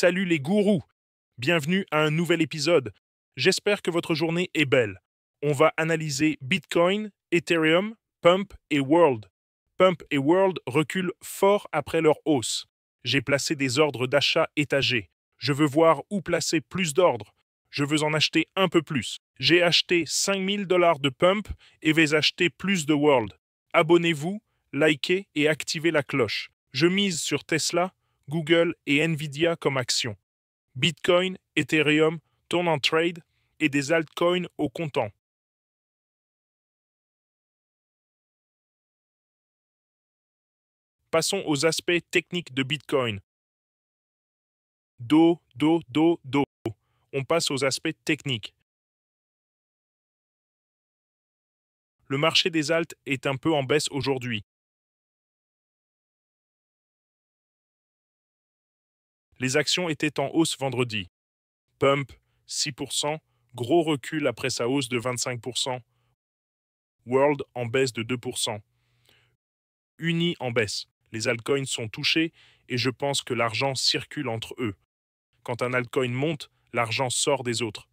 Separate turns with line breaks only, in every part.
Salut les gourous! Bienvenue à un nouvel épisode. J'espère que votre journée est belle. On va analyser Bitcoin, Ethereum, Pump et World. Pump et World reculent fort après leur hausse. J'ai placé des ordres d'achat étagés. Je veux voir où placer plus d'ordres. Je veux en acheter un peu plus. J'ai acheté 5000 $ de Pump et vais acheter plus de World. Abonnez-vous, likez et activez la cloche. Je mise sur Tesla, Google et Nvidia comme actions. Bitcoin, Ethereum tournent en trade et des altcoins au comptant. Passons aux aspects techniques de Bitcoin. Do. On passe aux aspects techniques. Le marché des alts est un peu en baisse aujourd'hui. Les actions étaient en hausse vendredi. Pump, 6%, gros recul après sa hausse de 25%. World en baisse de 2%. Uni en baisse. Les altcoins sont touchés et je pense que l'argent circule entre eux. Quand un altcoin monte, l'argent sort des autres.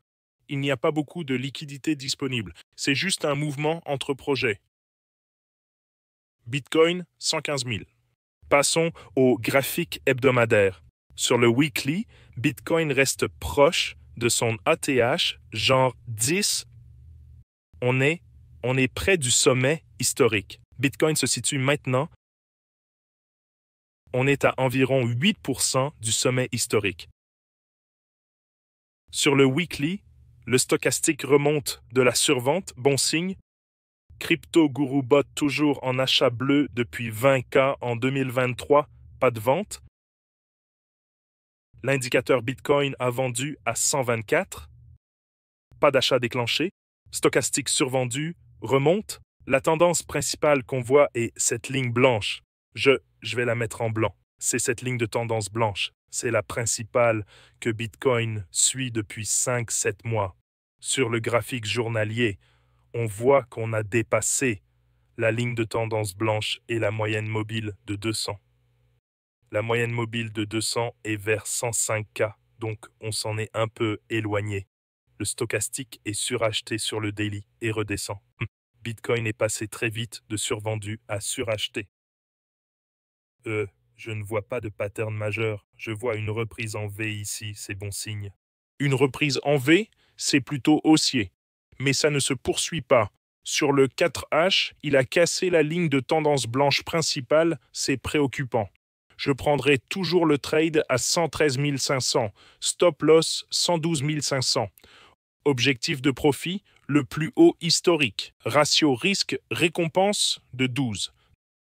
Il n'y a pas beaucoup de liquidité disponible. C'est juste un mouvement entre projets. Bitcoin, 115 000. Passons au graphique hebdomadaire. Sur le weekly, Bitcoin reste proche de son ATH, genre 10. On est près du sommet historique. Bitcoin se situe maintenant. On est à environ 8% du sommet historique. Sur le weekly, le stochastique remonte de la survente, bon signe. Crypto Guru Bot toujours en achat bleu depuis 20K en 2023, pas de vente. L'indicateur Bitcoin a vendu à 124, pas d'achat déclenché. Stochastique survendu remonte. La tendance principale qu'on voit est cette ligne blanche. Je vais la mettre en blanc. C'est cette ligne de tendance blanche. C'est la principale que Bitcoin suit depuis 5-7 mois. Sur le graphique journalier, on voit qu'on a dépassé la ligne de tendance blanche et la moyenne mobile de 200. La moyenne mobile de 200 est vers 105K, donc on s'en est un peu éloigné. Le stochastique est suracheté sur le daily et redescend. Bitcoin est passé très vite de survendu à suracheté. Je ne vois pas de pattern majeur. Je vois une reprise en V ici, c'est bon signe. Une reprise en V, c'est plutôt haussier. Mais ça ne se poursuit pas. Sur le 4H, il a cassé la ligne de tendance blanche principale, c'est préoccupant. Je prendrai toujours le trade à 113 500, stop loss 112 500. Objectif de profit, le plus haut historique. Ratio risque-récompense de 12.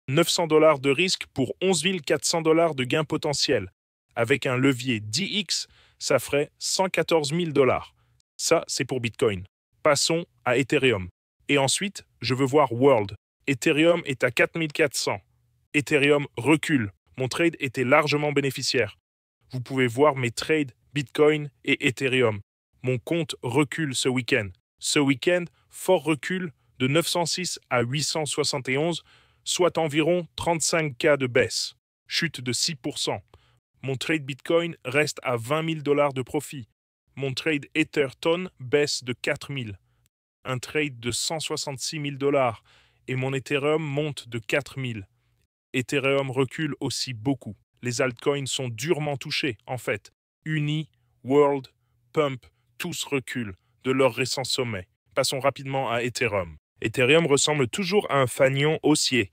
900 $ de risque pour 11 400 $ de gain potentiel. Avec un levier 10x, ça ferait 114 000 $. Ça, c'est pour Bitcoin. Passons à Ethereum. Et ensuite, je veux voir World. Ethereum est à 4400. Ethereum recule. Mon trade était largement bénéficiaire. Vous pouvez voir mes trades Bitcoin et Ethereum. Mon compte recule ce week-end. Ce week-end, fort recul de 906 à 871, soit environ 35K de baisse. Chute de 6%. Mon trade Bitcoin reste à 20 000 $ de profit. Mon trade Etherton baisse de 4 000. Un trade de 166 000 $ et mon Ethereum monte de 4 000. Ethereum recule aussi beaucoup. Les altcoins sont durement touchés, en fait. Uni, World, Pump, tous reculent de leur récent sommet. Passons rapidement à Ethereum. Ethereum ressemble toujours à un fanion haussier.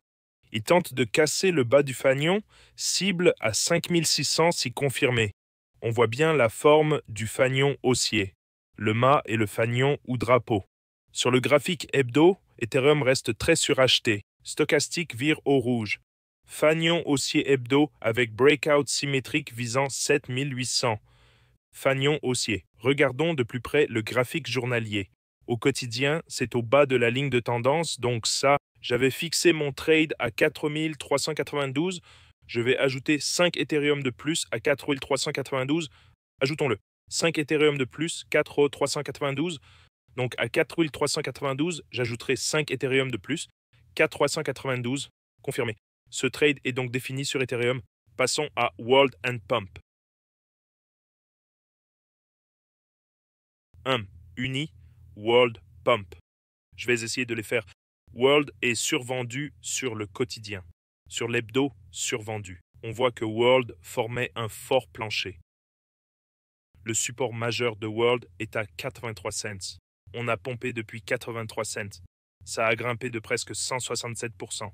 Il tente de casser le bas du fanion, cible à 5600 si confirmé. On voit bien la forme du fanion haussier. Le mât et le fanion ou drapeau. Sur le graphique hebdo, Ethereum reste très suracheté. Stochastique vire au rouge. Fanion haussier hebdo avec breakout symétrique visant 7800. Fanion haussier. Regardons de plus près le graphique journalier. Au quotidien, c'est au bas de la ligne de tendance, donc ça, j'avais fixé mon trade à 4392. Je vais ajouter 5 Ethereum de plus à 4392. Ajoutons-le. 5 Ethereum de plus, 4392. Donc à 4392, j'ajouterai 5 Ethereum de plus. 4392, confirmé. Ce trade est donc défini sur Ethereum. Passons à World and Pump. 1. Uni, World, Pump. Je vais essayer de les faire. World est survendu sur le quotidien. Sur l'hebdo, survendu. On voit que World formait un fort plancher. Le support majeur de World est à 83 cents. On a pompé depuis 83 cents. Ça a grimpé de presque 167%.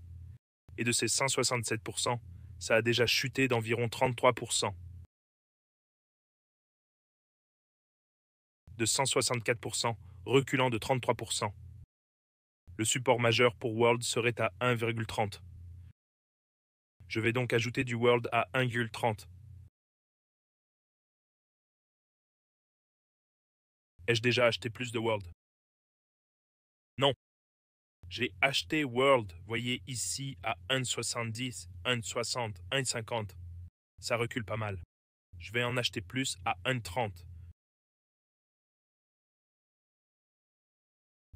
Et de ces 167%, ça a déjà chuté d'environ 33%. De 164%, reculant de 33%. Le support majeur pour World serait à 1,30. Je vais donc ajouter du World à 1,30. Ai-je déjà acheté plus de World? Non. J'ai acheté World, voyez ici, à 1,70, 1,60, 1,50. Ça recule pas mal. Je vais en acheter plus à 1,30.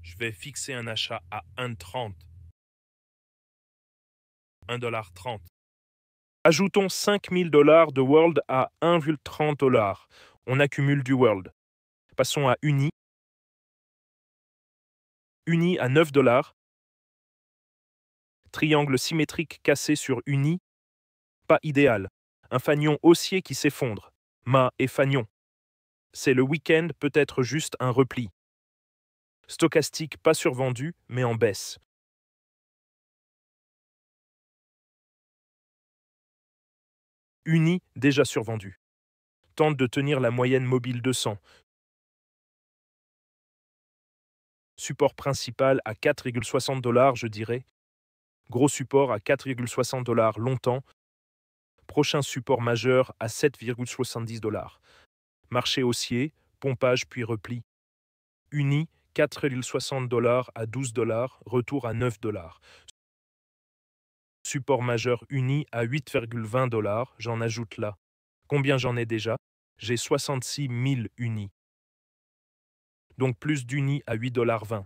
Je vais fixer un achat à 1,30. 1,30 $. Ajoutons 5 000 $ de World à 1,30 $. On accumule du World. Passons à Uni. Uni à 9 $. Triangle symétrique cassé sur Uni. Pas idéal. Un fanion haussier qui s'effondre. Mât et fanion. C'est le week-end, peut-être juste un repli. Stochastique pas survendu, mais en baisse. Uni déjà survendu. Tente de tenir la moyenne mobile 200. Support principal à 4,60 $, je dirais. Gros support à 4,60 $ longtemps. Prochain support majeur à 7,70 $. Marché haussier, pompage puis repli. Uni, 4,60 $ à 12 $, retour à 9 $. Support majeur uni à 8,20 $, j'en ajoute là. Combien j'en ai déjà? J'ai 66 000 unis. Donc plus d'unis à 8,20 $.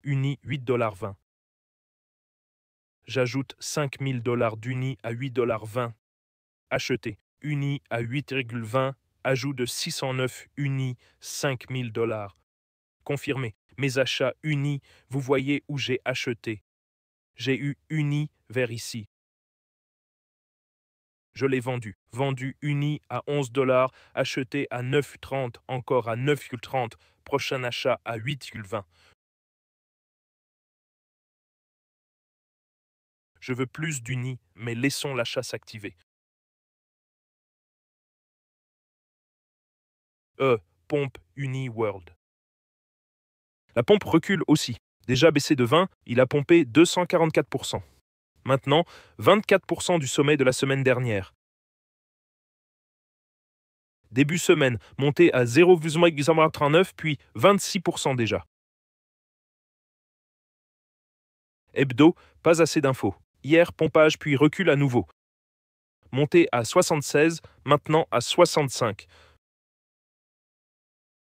Uni 8,20 $. J'ajoute 5 000 $ d'unis à 8,20 $. Acheté. Uni à 8,20 $. Ajout de 609 unis, 5 000 $. Confirmé. Mes achats unis, vous voyez où j'ai acheté. J'ai eu uni vers ici. Je l'ai vendu. Vendu uni à 11 $, acheté à 9,30 $, encore à 9,30 $, prochain achat à 8,20 $. Je veux plus d'uni, mais laissons l'achat s'activer. Pompe Uni World. La pompe recule aussi. Déjà baissé de 20, il a pompé 244%. Maintenant, 24% du sommet de la semaine dernière. Début semaine, monté à 0,39, puis 26% déjà. Hebdo, pas assez d'infos. Hier, pompage, puis recul à nouveau. Monté à 76, maintenant à 65.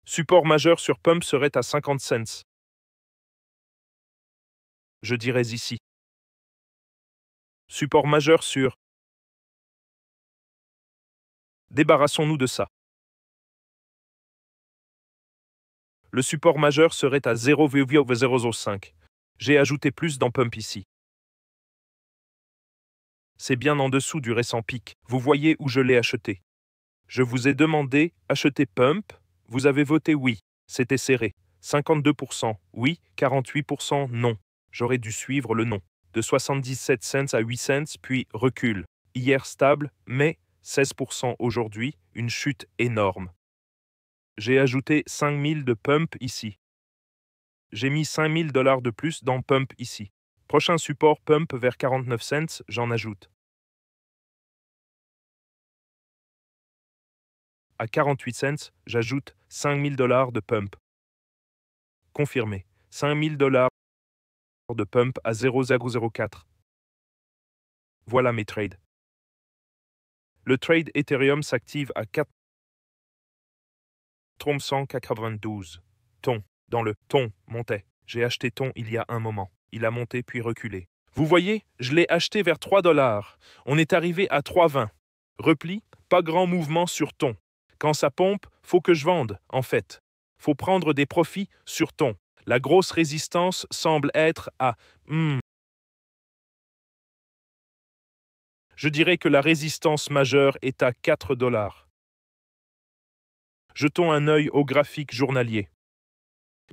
Support majeur sur pump serait à 50 cents. Je dirais ici. Support majeur sur. Débarrassons-nous de ça. Le support majeur serait à 0,005. J'ai ajouté plus dans pump ici. C'est bien en dessous du récent pic. Vous voyez où je l'ai acheté. Je vous ai demandé acheter pump. Vous avez voté oui. C'était serré. 52% oui, 48% non. J'aurais dû suivre le non. De 77 cents à 8 cents, puis recul. Hier stable, mais 16% aujourd'hui, une chute énorme. J'ai ajouté 5000 de pump ici. J'ai mis 5000 $ de plus dans pump ici. Prochain support pump vers 49 cents, j'en ajoute. À 48 cents, j'ajoute 5000 $ de pump. Confirmé. 5000 $ de pump à 0,004. Voilà mes trades. Le trade Ethereum s'active à 492. Ton. Dans le ton montait. J'ai acheté ton il y a un moment. Il a monté puis reculé. Vous voyez, je l'ai acheté vers 3 $. On est arrivé à 3,20. Repli, pas grand mouvement sur ton. Quand ça pompe, faut que je vende, en fait. Faut prendre des profits sur ton. La grosse résistance semble être à... Je dirais que la résistance majeure est à 4 $. Jetons un œil au graphique journalier.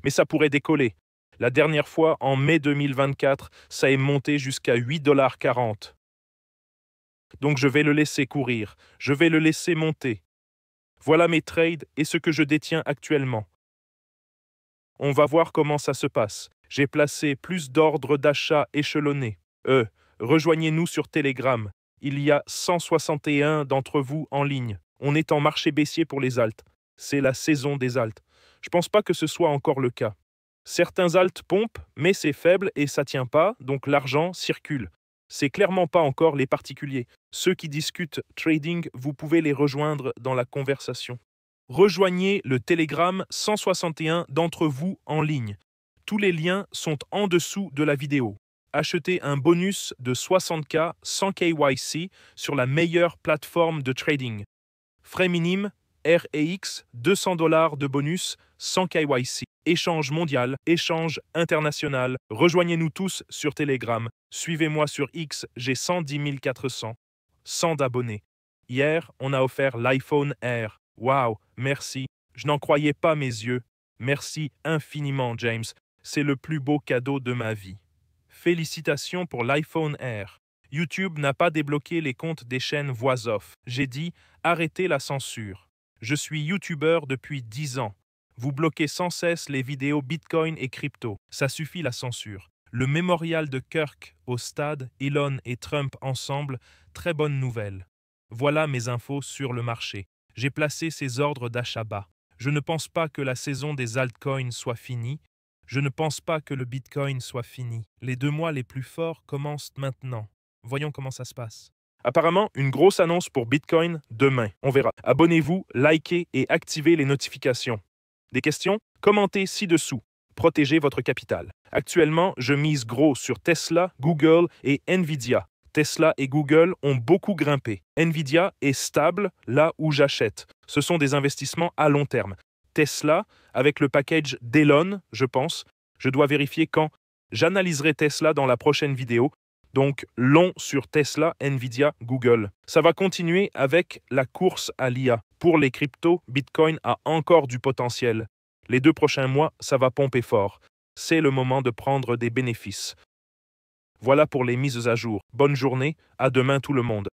Mais ça pourrait décoller. La dernière fois, en mai 2024, ça est monté jusqu'à 8,40 $. Donc je vais le laisser courir, je vais le laisser monter. Voilà mes trades et ce que je détiens actuellement. On va voir comment ça se passe. J'ai placé plus d'ordres d'achat échelonnés. Rejoignez-nous sur Telegram. Il y a 161 d'entre vous en ligne. On est en marché baissier pour les alts. C'est la saison des alts. Je pense pas que ce soit encore le cas. Certains alts pompent, mais c'est faible et ça tient pas, donc l'argent circule. C'est clairement pas encore les particuliers. Ceux qui discutent trading, vous pouvez les rejoindre dans la conversation. Rejoignez le Telegram 161 d'entre vous en ligne. Tous les liens sont en dessous de la vidéo. Achetez un bonus de 60K sans KYC sur la meilleure plateforme de trading. Frais minimes, REX, 200 $ de bonus sans KYC. Échange mondial, échange international. Rejoignez-nous tous sur Telegram. Suivez-moi sur X, j'ai 110 400. 100 d'abonnés. Hier, on a offert l'iPhone Air. Waouh, merci. Je n'en croyais pas mes yeux. Merci infiniment, James. C'est le plus beau cadeau de ma vie. Félicitations pour l'iPhone Air. YouTube n'a pas débloqué les comptes des chaînes voix off. J'ai dit arrêtez la censure. Je suis YouTuber depuis 10 ans. Vous bloquez sans cesse les vidéos Bitcoin et crypto. Ça suffit la censure. Le mémorial de Kirk au stade, Elon et Trump ensemble, très bonne nouvelle. Voilà mes infos sur le marché. J'ai placé ces ordres d'achat bas. Je ne pense pas que la saison des altcoins soit finie. Je ne pense pas que le Bitcoin soit fini. Les 2 mois les plus forts commencent maintenant. Voyons comment ça se passe. Apparemment, une grosse annonce pour Bitcoin demain. On verra. Abonnez-vous, likez et activez les notifications. Des questions? Commentez ci-dessous. Protégez votre capital. Actuellement, je mise gros sur Tesla, Google et Nvidia. Tesla et Google ont beaucoup grimpé. Nvidia est stable là où j'achète. Ce sont des investissements à long terme. Tesla, avec le package d'Elon, je pense. Je dois vérifier quand. J'analyserai Tesla dans la prochaine vidéo. Donc, long sur Tesla, Nvidia, Google. Ça va continuer avec la course à l'IA. Pour les cryptos, Bitcoin a encore du potentiel. Les 2 prochains mois, ça va pomper fort. C'est le moment de prendre des bénéfices. Voilà pour les mises à jour. Bonne journée, à demain tout le monde.